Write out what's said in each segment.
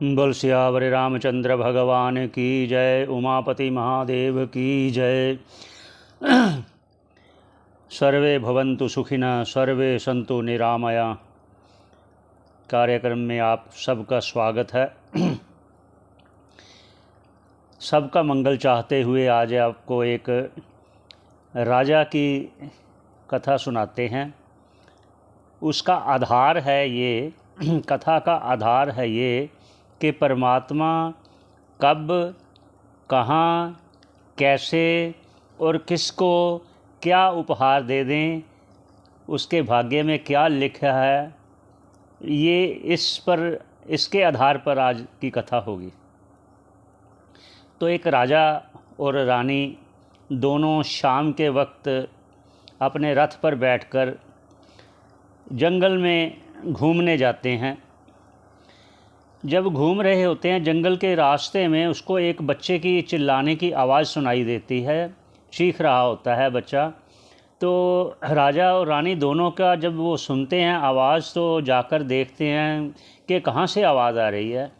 बोल सियावर रामचंद्र भगवान की जय। उमापति महादेव की जय। सर्वे भवन्तु सुखिनः, सर्वे सन्तु निरामया। कार्यक्रम में आप सबका स्वागत है। सबका मंगल चाहते हुए आज आपको एक राजा की कथा सुनाते हैं। उसका आधार है ये, कथा का आधार है ये कि परमात्मा कब, कहाँ, कैसे और किसको क्या उपहार दे दें, उसके भाग्य में क्या लिखा है, ये इसके आधार पर आज की कथा होगी। तो एक राजा और रानी दोनों शाम के वक्त अपने रथ पर बैठकर जंगल में घूमने जाते हैं। जब घूम रहे होते हैं जंगल के रास्ते में उसको एक बच्चे की चिल्लाने की आवाज़ सुनाई देती है। चीख रहा होता है बच्चा। तो राजा और रानी दोनों का जब वो सुनते हैं आवाज़ तो जाकर देखते हैं कि कहाँ से आवाज़ आ रही है।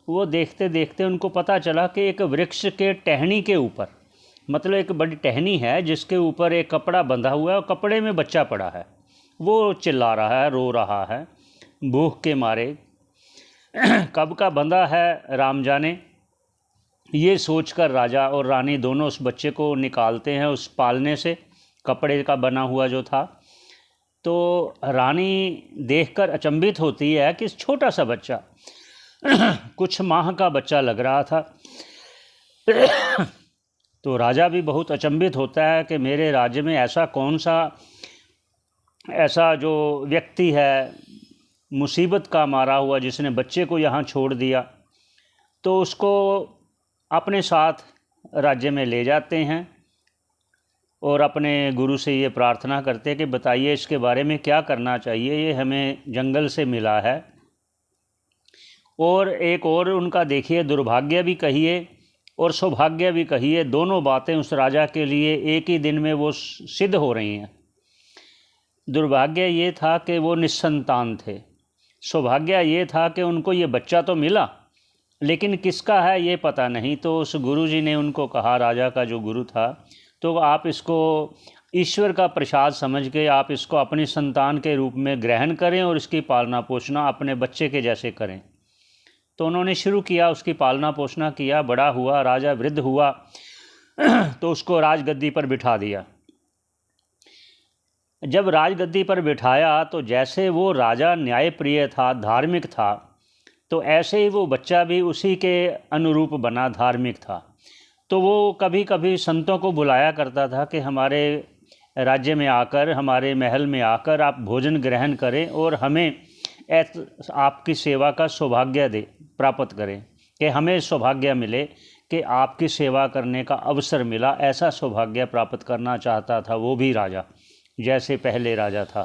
वो देखते देखते उनको पता चला कि एक वृक्ष के टहनी के ऊपर, मतलब एक बड़ी टहनी है जिसके ऊपर एक कपड़ा बंधा हुआ है और कपड़े में बच्चा पड़ा है। वो चिल्ला रहा है, रो रहा है भूख के मारे। कब का बंधा है राम जाने। ये सोचकर राजा और रानी दोनों उस बच्चे को निकालते हैं उस पालने से, कपड़े का बना हुआ जो था। तो रानी देखकर अचंभित होती है कि छोटा सा बच्चा, कुछ माह का बच्चा लग रहा था। तो राजा भी बहुत अचंभित होता है कि मेरे राज्य में ऐसा कौन सा ऐसा जो व्यक्ति है मुसीबत का मारा हुआ जिसने बच्चे को यहाँ छोड़ दिया। तो उसको अपने साथ राज्य में ले जाते हैं और अपने गुरु से ये प्रार्थना करते हैं कि बताइए इसके बारे में क्या करना चाहिए, ये हमें जंगल से मिला है। और एक और उनका देखिए, दुर्भाग्य भी कहिए और सौभाग्य भी कहिए, दोनों बातें उस राजा के लिए एक ही दिन में वो सिद्ध हो रही हैं। दुर्भाग्य ये था कि वो निस्संतान थे। सौभाग्य ये था कि उनको ये बच्चा तो मिला लेकिन किसका है ये पता नहीं। तो उस गुरुजी ने उनको कहा, राजा का जो गुरु था, तो आप इसको ईश्वर का प्रसाद समझ के आप इसको अपनी संतान के रूप में ग्रहण करें और इसकी पालना पोषणा अपने बच्चे के जैसे करें। तो उन्होंने शुरू किया, उसकी पालना पोषणा किया, बड़ा हुआ, राजा वृद्ध हुआ। तो उसको राजगद्दी पर बिठा दिया। जब राजगद्दी पर बिठाया तो जैसे वो राजा न्यायप्रिय था, धार्मिक था, तो ऐसे ही वो बच्चा भी उसी के अनुरूप बना, धार्मिक था। तो वो कभी कभी संतों को बुलाया करता था कि हमारे राज्य में आकर, हमारे महल में आकर आप भोजन ग्रहण करें और हमें आपकी सेवा का सौभाग्य प्राप्त करें, कि हमें सौभाग्य मिले कि आपकी सेवा करने का अवसर मिला। ऐसा सौभाग्य प्राप्त करना चाहता था वो भी राजा, जैसे पहले राजा था।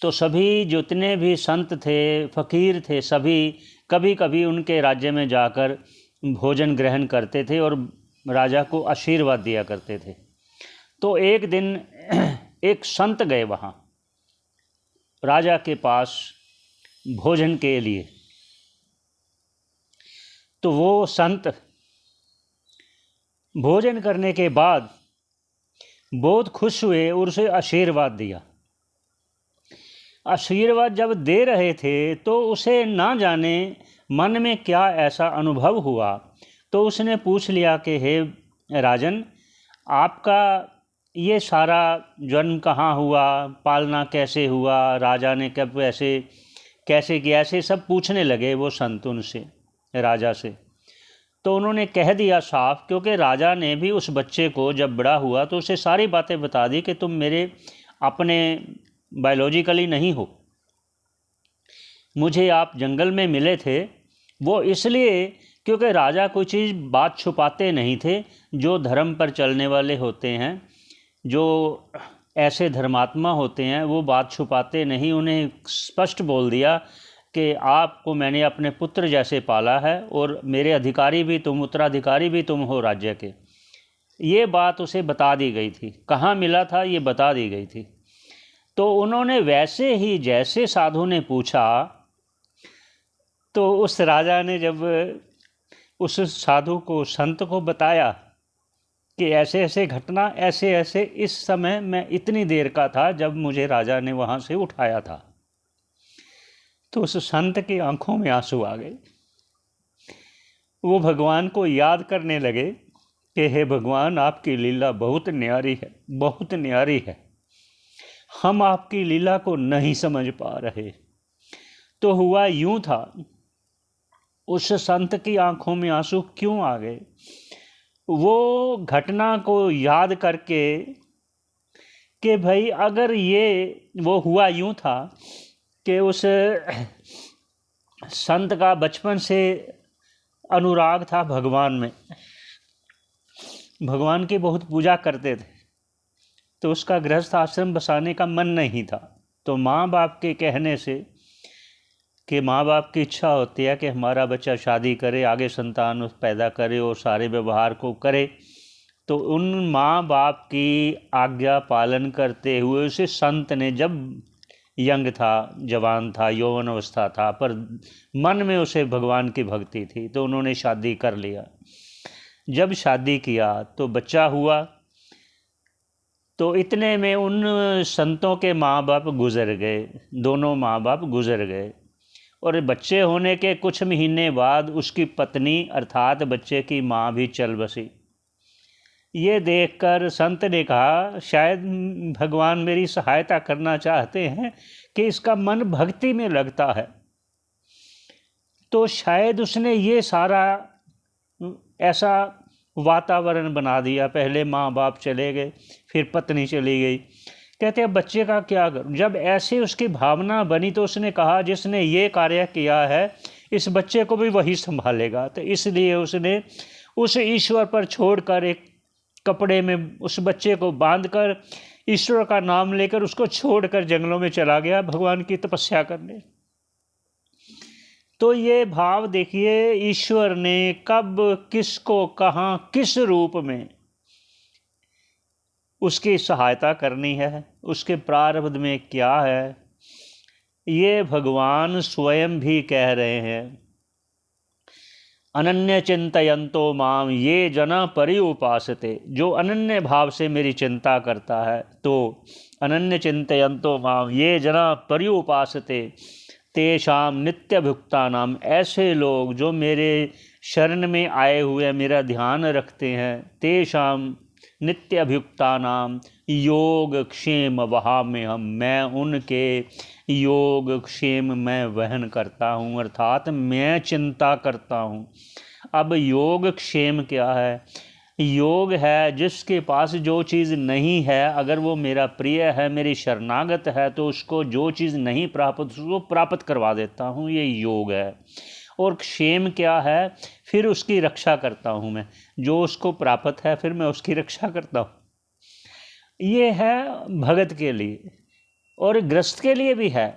तो सभी जितने भी संत थे, फ़कीर थे, सभी कभी कभी उनके राज्य में जाकर भोजन ग्रहण करते थे और राजा को आशीर्वाद दिया करते थे। तो एक दिन एक संत गए वहाँ राजा के पास भोजन के लिए। तो वो संत भोजन करने के बाद बहुत खुश हुए और उसे आशीर्वाद दिया। आशीर्वाद जब दे रहे थे तो उसे ना जाने मन में क्या ऐसा अनुभव हुआ। तो उसने पूछ लिया कि हे राजन, आपका ये सारा जन्म कहाँ हुआ, पालना कैसे हुआ, राजा ने कब ऐसे कैसे किया, ऐसे सब पूछने लगे वो संत उनसे, राजा से। तो उन्होंने कह दिया साफ, क्योंकि राजा ने भी उस बच्चे को जब बड़ा हुआ तो उसे सारी बातें बता दी कि तुम मेरे अपने बायोलॉजिकली नहीं हो, मुझे आप जंगल में मिले थे। वो इसलिए क्योंकि राजा कोई चीज़ बात छुपाते नहीं थे। जो धर्म पर चलने वाले होते हैं, जो ऐसे धर्मात्मा होते हैं, वो बात छुपाते नहीं। उन्हें स्पष्ट बोल दिया कि आपको मैंने अपने पुत्र जैसे पाला है और मेरे अधिकारी भी तुम, उत्तराधिकारी भी तुम हो राज्य के। ये बात उसे बता दी गई थी, कहाँ मिला था ये बता दी गई थी। तो उन्होंने वैसे ही जैसे साधु ने पूछा तो उस राजा ने जब उस साधु को, संत को बताया कि ऐसे ऐसे घटना, ऐसे ऐसे इस समय मैं इतनी देर का था जब मुझे राजा ने वहाँ से उठाया था, तो उस संत की आंखों में आंसू आ गए। वो भगवान को याद करने लगे कि हे भगवान, आपकी लीला बहुत न्यारी है, बहुत न्यारी है, हम आपकी लीला को नहीं समझ पा रहे। तो हुआ यूं था, उस संत की आंखों में आंसू क्यों आ गए? वो घटना को याद करके कि भाई अगर ये, वो हुआ यूं था कि उस संत का बचपन से अनुराग था भगवान में, भगवान की बहुत पूजा करते थे, तो उसका गृहस्थ आश्रम बसाने का मन नहीं था। तो माँ बाप के कहने से, कि माँ बाप की इच्छा होती है कि हमारा बच्चा शादी करे, आगे संतान पैदा करे और सारे व्यवहार को करे, तो उन माँ बाप की आज्ञा पालन करते हुए उसे संत ने, जब यंग था, जवान था, यौवन अवस्था था, पर मन में उसे भगवान की भक्ति थी, तो उन्होंने शादी कर लिया। जब शादी किया तो बच्चा हुआ, तो इतने में उन संतों के माँ बाप गुजर गए, दोनों माँ बाप गुजर गए। और बच्चे होने के कुछ महीने बाद उसकी पत्नी अर्थात बच्चे की माँ भी चल बसी। ये देखकर संत ने कहा, शायद भगवान मेरी सहायता करना चाहते हैं कि इसका मन भक्ति में लगता है, तो शायद उसने ये सारा ऐसा वातावरण बना दिया। पहले माँ बाप चले गए, फिर पत्नी चली गई, कहते हैं बच्चे का क्या करूं? जब ऐसे उसकी भावना बनी तो उसने कहा, जिसने ये कार्य किया है इस बच्चे को भी वही संभालेगा। तो इसलिए उसने उस ईश्वर पर छोड़कर, एक कपड़े में उस बच्चे को बांधकर, ईश्वर का नाम लेकर उसको छोड़कर जंगलों में चला गया भगवान की तपस्या करने। तो ये भाव देखिए, ईश्वर ने कब, किसको, कहाँ, किस रूप में उसकी सहायता करनी है, उसके प्रारब्ध में क्या है, ये भगवान स्वयं भी कह रहे हैं। अनन्य चिंतयन्तो माम ये जना पर्युपासते, जो अनन्य भाव से मेरी चिंता करता है, तो अनन्य चिंतयन्तो माम ये जना पर्युपासते तेषाम नित्यभुक्तानाम, ऐसे लोग जो मेरे शरण में आए हुए मेरा ध्यान रखते हैं, तेषाम नित्यभुक्तानाम योग क्षेम वहाम्यहम्, मैं उनके योग क्षेम मैं वहन करता हूँ, अर्थात मैं चिंता करता हूँ। अब योग क्षेम क्या है? योग है जिसके पास जो चीज़ नहीं है, अगर वो मेरा प्रिय है, मेरी शरणागत है, तो उसको जो चीज़ नहीं प्राप्त उसको प्राप्त करवा देता हूँ, ये योग है। और क्षेम क्या है? फिर उसकी रक्षा करता हूँ मैं, जो उसको प्राप्त है फिर मैं उसकी रक्षा करता हूँ। ये है भगत के लिए, और गृहस्थ के लिए भी है।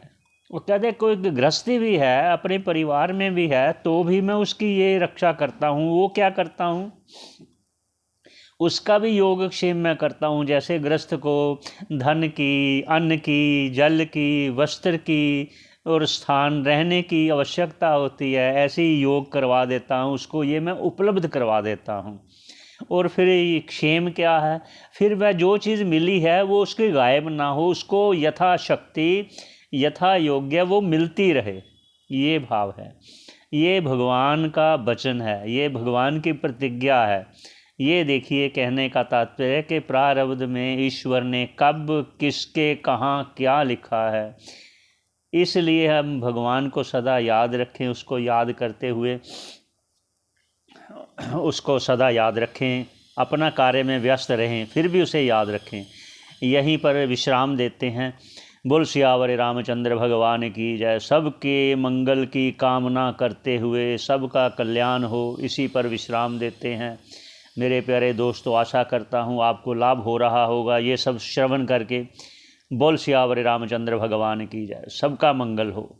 वो कहते कोई गृहस्थी भी है, अपने परिवार में भी है, तो भी मैं उसकी ये रक्षा करता हूँ। वो क्या करता हूँ? उसका भी योगक्षेम मैं करता हूँ। जैसे गृहस्थ को धन की, अन्न की, जल की, वस्त्र की और स्थान रहने की आवश्यकता होती है, ऐसे ही योग करवा देता हूँ उसको, ये मैं उपलब्ध करवा देता हूँ। और फिर क्षेम क्या है? फिर वह जो चीज़ मिली है वो उसकी गायब ना हो, उसको यथाशक्ति यथा योग्य वो मिलती रहे, ये भाव है। ये भगवान का वचन है, ये भगवान की प्रतिज्ञा है। ये देखिए, कहने का तात्पर्य कि प्रारब्ध में ईश्वर ने कब, किसके, कहाँ क्या लिखा है। इसलिए हम भगवान को सदा याद रखें, उसको याद करते हुए उसको सदा याद रखें, अपना कार्य में व्यस्त रहें, फिर भी उसे याद रखें। यहीं पर विश्राम देते हैं। बोल सियावर रामचंद्र भगवान की जय। सबके मंगल की कामना करते हुए सबका कल्याण हो, इसी पर विश्राम देते हैं। मेरे प्यारे दोस्तों, आशा करता हूँ आपको लाभ हो रहा होगा ये सब श्रवण करके। बोल सियावर रामचंद्र भगवान की जय। सबका मंगल हो।